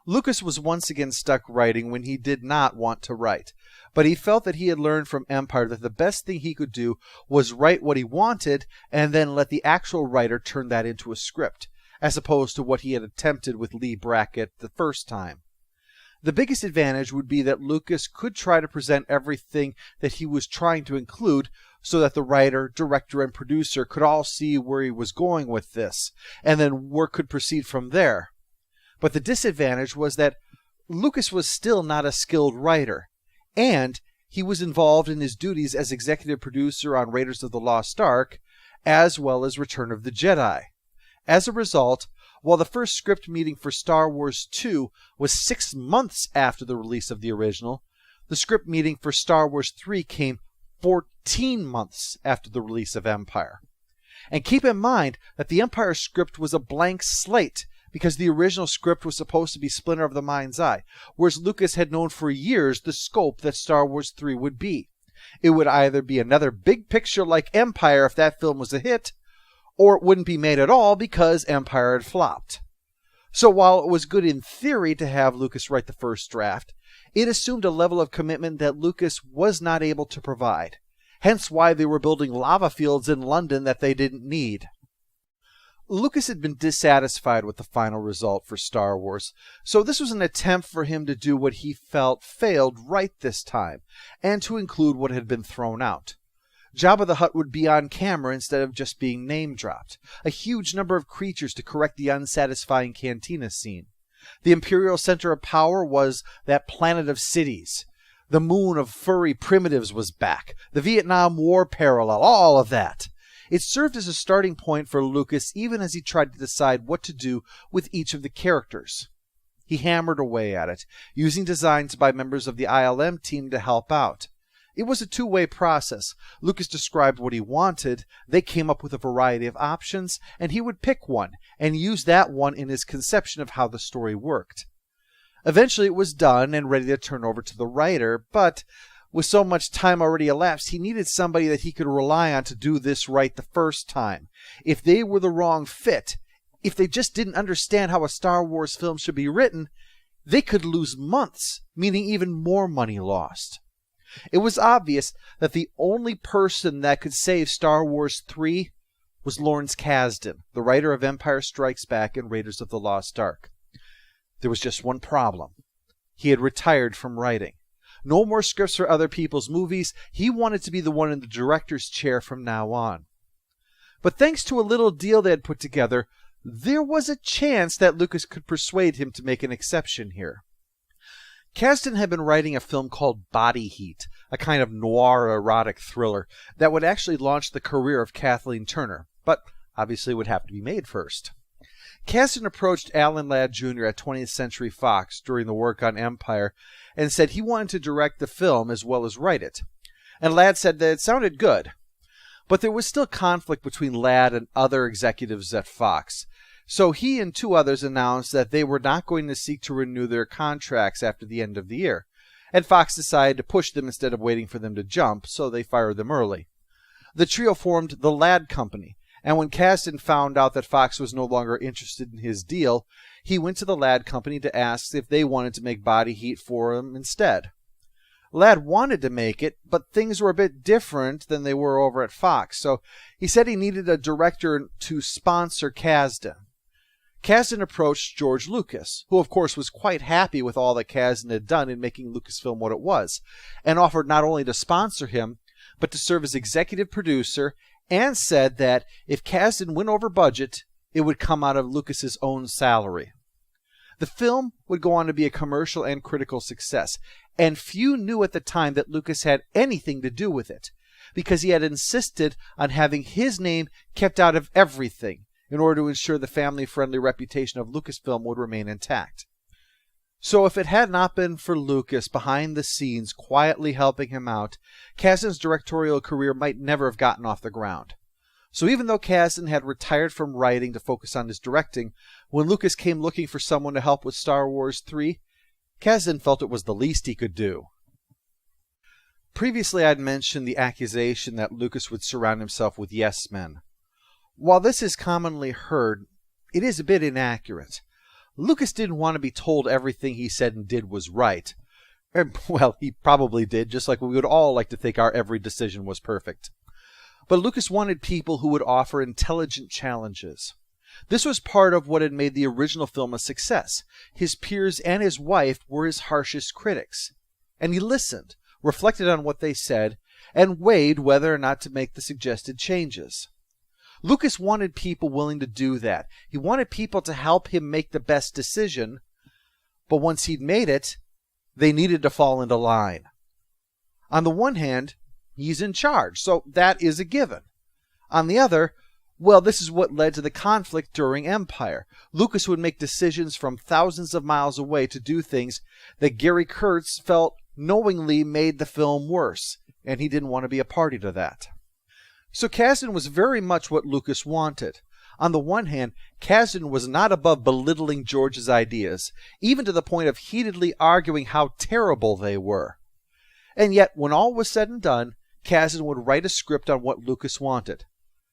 Lucas was once again stuck writing when he did not want to write, but he felt that he had learned from Empire that the best thing he could do was write what he wanted and then let the actual writer turn that into a script, as opposed to what he had attempted with Lee Brackett the first time. The biggest advantage would be that Lucas could try to present everything that he was trying to include so that the writer, director, and producer could all see where he was going with this, and then work could proceed from there. But the disadvantage was that Lucas was still not a skilled writer, and he was involved in his duties as executive producer on Raiders of the Lost Ark, as well as Return of the Jedi. As a result, while the first script meeting for Star Wars II was 6 months after the release of the original, the script meeting for Star Wars III came 14 months after the release of Empire. And keep in mind that the Empire script was a blank slate, because the original script was supposed to be Splinter of the Mind's Eye, whereas Lucas had known for years the scope that Star Wars 3 would be. It would either be another big picture like Empire if that film was a hit, or it wouldn't be made at all because Empire had flopped. So while it was good in theory to have Lucas write the first draft, it assumed a level of commitment that Lucas was not able to provide, hence why they were building lava fields in London that they didn't need. Lucas had been dissatisfied with the final result for Star Wars, so this was an attempt for him to do what he felt failed right this time, and to include what had been thrown out. Jabba the Hutt would be on camera instead of just being name-dropped, a huge number of creatures to correct the unsatisfying cantina scene. The Imperial center of power was that planet of cities. The moon of furry primitives was back, the Vietnam War parallel, all of that. It served as a starting point for Lucas even as he tried to decide what to do with each of the characters. He hammered away at it, using designs by members of the ILM team to help out. It was a two-way process. Lucas described what he wanted, they came up with a variety of options, and he would pick one, and use that one in his conception of how the story worked. Eventually it was done and ready to turn over to the writer, but with so much time already elapsed, he needed somebody that he could rely on to do this right the first time. If they were the wrong fit, if they just didn't understand how a Star Wars film should be written, they could lose months, meaning even more money lost. It was obvious that the only person that could save Star Wars 3 was Lawrence Kasdan, the writer of Empire Strikes Back and Raiders of the Lost Ark. There was just one problem. He had retired from writing. No more scripts for other people's movies. He wanted to be the one in the director's chair from now on. But thanks to a little deal they had put together, there was a chance that Lucas could persuade him to make an exception here. Kasdan had been writing a film called Body Heat, a kind of noir erotic thriller that would actually launch the career of Kathleen Turner, but obviously would have to be made first. Kasdan approached Alan Ladd Jr. at 20th Century Fox during the work on Empire and said he wanted to direct the film as well as write it. And Ladd said that it sounded good. But there was still conflict between Ladd and other executives at Fox. So he and 2 others announced that they were not going to seek to renew their contracts after the end of the year. And Fox decided to push them instead of waiting for them to jump, so they fired them early. The trio formed the Ladd Company, and when Kasdan found out that Fox was no longer interested in his deal, he went to the Ladd Company to ask if they wanted to make Body Heat for him instead. Ladd wanted to make it, but things were a bit different than they were over at Fox, so he said he needed a director to sponsor Kasdan. Kasdan approached George Lucas, who of course was quite happy with all that Kasdan had done in making Lucasfilm what it was, and offered not only to sponsor him, but to serve as executive producer, and said that if Kasdan went over budget, it would come out of Lucas's own salary. The film would go on to be a commercial and critical success, and few knew at the time that Lucas had anything to do with it, because he had insisted on having his name kept out of everything in order to ensure the family-friendly reputation of Lucasfilm would remain intact. So if it had not been for Lucas behind the scenes quietly helping him out, Kasdan's directorial career might never have gotten off the ground. So even though Kasdan had retired from writing to focus on his directing, when Lucas came looking for someone to help with Star Wars 3, Kasdan felt it was the least he could do. Previously I'd mentioned the accusation that Lucas would surround himself with yes men. While this is commonly heard, it is a bit inaccurate. Lucas didn't want to be told everything he said and did was right. Well, he probably did, just like we would all like to think our every decision was perfect. But Lucas wanted people who would offer intelligent challenges. This was part of what had made the original film a success. His peers and his wife were his harshest critics. And he listened, reflected on what they said, and weighed whether or not to make the suggested changes. Lucas wanted people willing to do that. He wanted people to help him make the best decision, but once he'd made it, they needed to fall into line. On the one hand, he's in charge, so that is a given. On the other, well, this is what led to the conflict during Empire. Lucas would make decisions from thousands of miles away to do things that Gary Kurtz felt knowingly made the film worse, and he didn't want to be a party to that. So Kasdan was very much what Lucas wanted. On the one hand, Kasdan was not above belittling George's ideas, even to the point of heatedly arguing how terrible they were. And yet, when all was said and done, Kasdan would write a script on what Lucas wanted.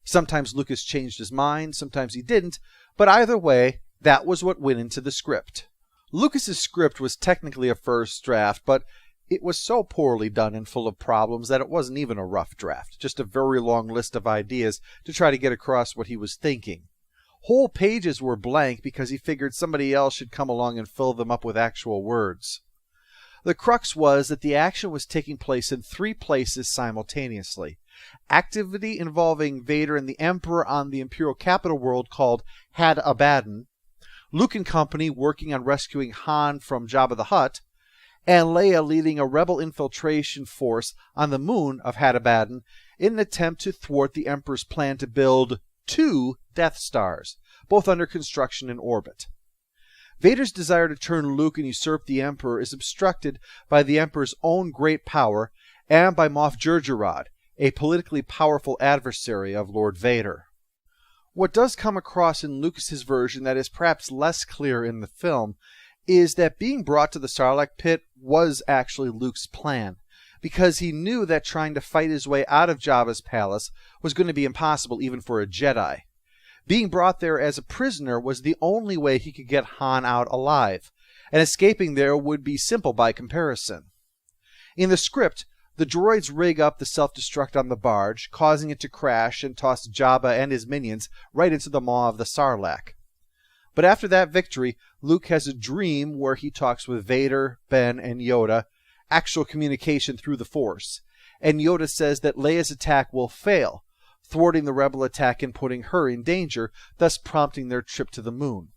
Sometimes Lucas changed his mind, sometimes he didn't, but either way, that was what went into the script. Lucas's script was technically a first draft, but it was so poorly done and full of problems that it wasn't even a rough draft, just a very long list of ideas to try to get across what he was thinking. Whole pages were blank because he figured somebody else should come along and fill them up with actual words. The crux was that the action was taking place in 3 places simultaneously. Activity involving Vader and the Emperor on the Imperial capital world called Had Abaddon, Luke and company working on rescuing Han from Jabba the Hutt, and Leia leading a rebel infiltration force on the moon of Had Abaddon in an attempt to thwart the Emperor's plan to build 2 Death Stars, both under construction in orbit. Vader's desire to turn Luke and usurp the Emperor is obstructed by the Emperor's own great power and by Moff Jerjerrod, a politically powerful adversary of Lord Vader. What does come across in Lucas's version that is perhaps less clear in the film is that being brought to the Sarlacc pit was actually Luke's plan, because he knew that trying to fight his way out of Jabba's palace was going to be impossible even for a Jedi. Being brought there as a prisoner was the only way he could get Han out alive, and escaping there would be simple by comparison. In the script, the droids rig up the self-destruct on the barge, causing it to crash and toss Jabba and his minions right into the maw of the Sarlacc. But after that victory, Luke has a dream where he talks with Vader, Ben, and Yoda, actual communication through the Force, and Yoda says that Leia's attack will fail, thwarting the rebel attack and putting her in danger, thus prompting their trip to the moon.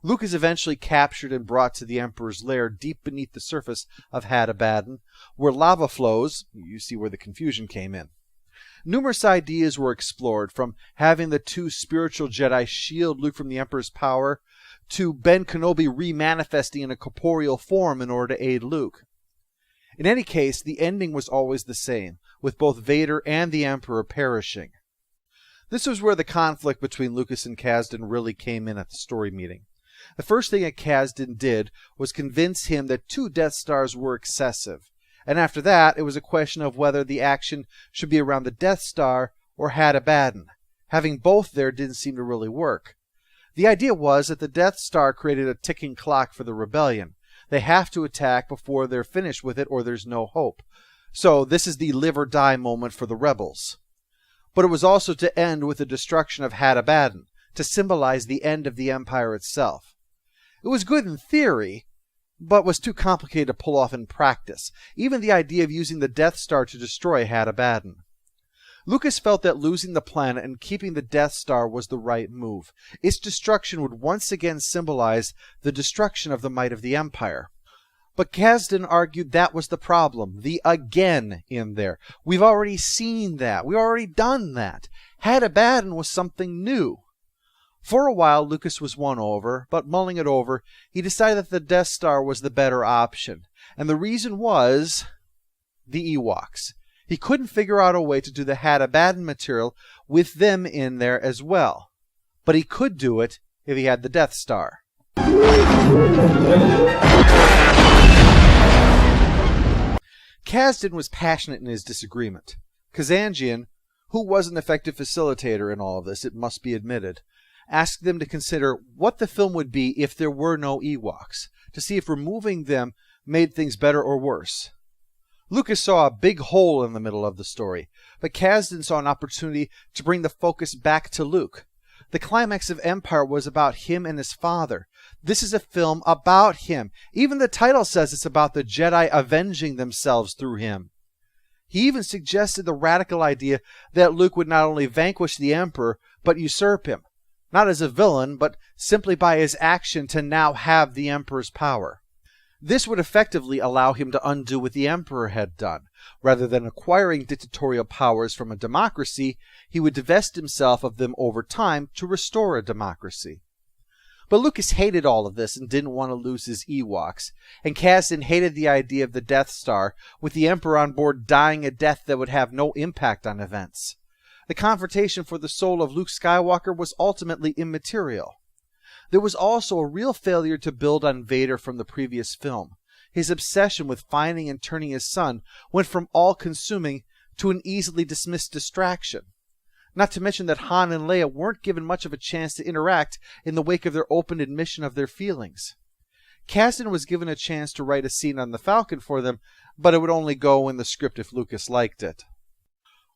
Luke is eventually captured and brought to the Emperor's lair deep beneath the surface of Had Abaddon, where lava flows. You see where the confusion came in. Numerous ideas were explored, from having the 2 spiritual Jedi shield Luke from the Emperor's power, to Ben Kenobi remanifesting in a corporeal form in order to aid Luke. In any case, the ending was always the same, with both Vader and the Emperor perishing. This was where the conflict between Lucas and Kasdan really came in at the story meeting. The first thing that Kasdan did was convince him that 2 Death Stars were excessive, and after that it was a question of whether the action should be around the Death Star or Had Abaddon. Having both there didn't seem to really work. The idea was that the Death Star created a ticking clock for the rebellion. They have to attack before they're finished with it or there's no hope. So this is the live or die moment for the rebels. But it was also to end with the destruction of Had Abaddon, to symbolize the end of the Empire itself. It was good in theory, but was too complicated to pull off in practice, even the idea of using the Death Star to destroy Had Abaddon. Lucas felt that losing the planet and keeping the Death Star was the right move. Its destruction would once again symbolize the destruction of the might of the Empire. But Kasdan argued that was the problem, the again in there. We've already seen that. We've already done that. Had Abaddon was something new. For a while, Lucas was won over, but mulling it over, he decided that the Death Star was the better option. And the reason was the Ewoks. He couldn't figure out a way to do the Had Abaddon material with them in there as well. But he could do it if he had the Death Star. Kasdan was passionate in his disagreement. Kazanjian, who was an effective facilitator in all of this, it must be admitted, asking them to consider what the film would be if there were no Ewoks, to see if removing them made things better or worse. Lucas saw a big hole in the middle of the story, but Kasdan saw an opportunity to bring the focus back to Luke. The climax of Empire was about him and his father. This is a film about him. Even the title says it's about the Jedi avenging themselves through him. He even suggested the radical idea that Luke would not only vanquish the Emperor, but usurp him. Not as a villain, but simply by his action to now have the Emperor's power. This would effectively allow him to undo what the Emperor had done. Rather than acquiring dictatorial powers from a democracy, he would divest himself of them over time to restore a democracy. But Lucas hated all of this and didn't want to lose his Ewoks, and Kasdan hated the idea of the Death Star, with the Emperor on board dying a death that would have no impact on events. The confrontation for the soul of Luke Skywalker was ultimately immaterial. There was also a real failure to build on Vader from the previous film. His obsession with finding and turning his son went from all-consuming to an easily dismissed distraction. Not to mention that Han and Leia weren't given much of a chance to interact in the wake of their open admission of their feelings. Kasdan was given a chance to write a scene on the Falcon for them, but it would only go in the script if Lucas liked it.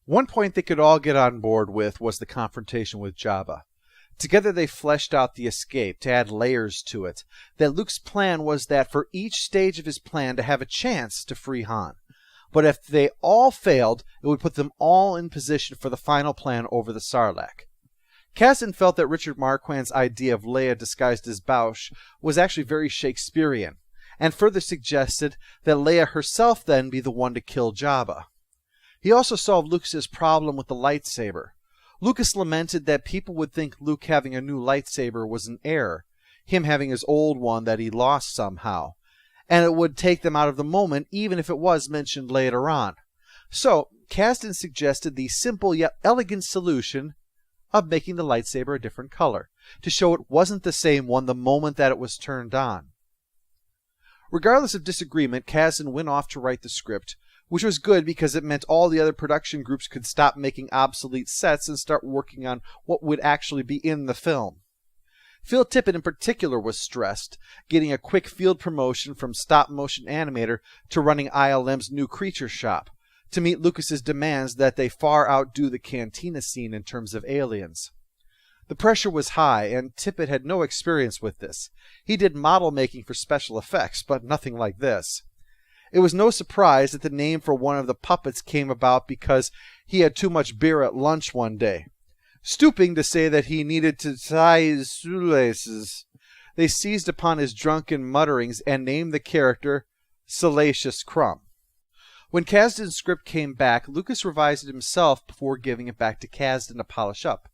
One point they could all get on board with was the confrontation with Jabba. Together they fleshed out the escape to add layers to it. That Luke's plan was that for each stage of his plan to have a chance to free Han. But if they all failed, it would put them all in position for the final plan over the Sarlacc. Kasdan felt that Richard Marquand's idea of Leia disguised as Boushh was actually very Shakespearean, and further suggested that Leia herself then be the one to kill Jabba. He also solved Lucas's problem with the lightsaber. Lucas lamented that people would think Luke having a new lightsaber was an error, him having his old one that he lost somehow, and it would take them out of the moment even if it was mentioned later on. So, Kasdan suggested the simple yet elegant solution of making the lightsaber a different color, to show it wasn't the same one the moment that it was turned on. Regardless of disagreement, Kasdan went off to write the script, which was good because it meant all the other production groups could stop making obsolete sets and start working on what would actually be in the film. Phil Tippett in particular was stressed, getting a quick field promotion from stop-motion animator to running ILM's new creature shop, to meet Lucas's demands that they far outdo the cantina scene in terms of aliens. The pressure was high, and Tippett had no experience with this. He did model making for special effects, but nothing like this. It was no surprise that the name for one of the puppets came about because he had too much beer at lunch one day. Stooping to say that he needed to tie his shoelaces, they seized upon his drunken mutterings and named the character Salacious Crumb. When Kasdan's script came back, Lucas revised it himself before giving it back to Kasdan to polish up.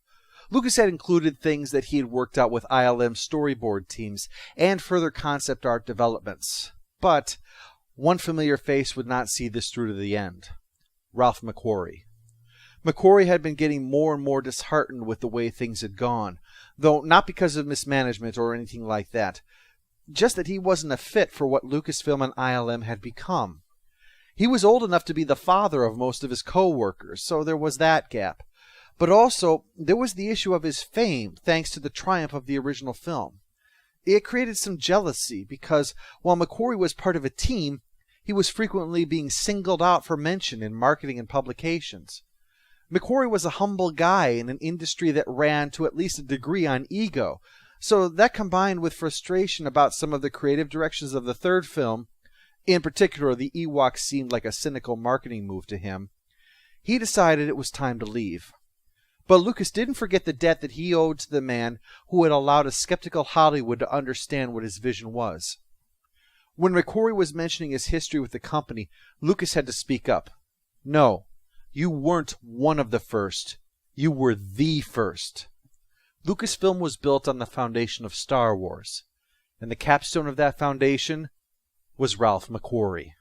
Lucas had included things that he had worked out with ILM storyboard teams and further concept art developments. But one familiar face would not see this through to the end. Ralph McQuarrie. McQuarrie had been getting more and more disheartened with the way things had gone, though not because of mismanagement or anything like that, just that he wasn't a fit for what Lucasfilm and ILM had become. He was old enough to be the father of most of his co-workers, so there was that gap. But also, there was the issue of his fame, thanks to the triumph of the original film. It created some jealousy, because while McQuarrie was part of a team, he was frequently being singled out for mention in marketing and publications. McQuarrie was a humble guy in an industry that ran to at least a degree on ego, so that combined with frustration about some of the creative directions of the third film, in particular the Ewoks seemed like a cynical marketing move to him, he decided it was time to leave. But Lucas didn't forget the debt that he owed to the man who had allowed a skeptical Hollywood to understand what his vision was. When McQuarrie was mentioning his history with the company, Lucas had to speak up. No, you weren't one of the first. You were the first. Lucasfilm was built on the foundation of Star Wars, and the capstone of that foundation was Ralph McQuarrie.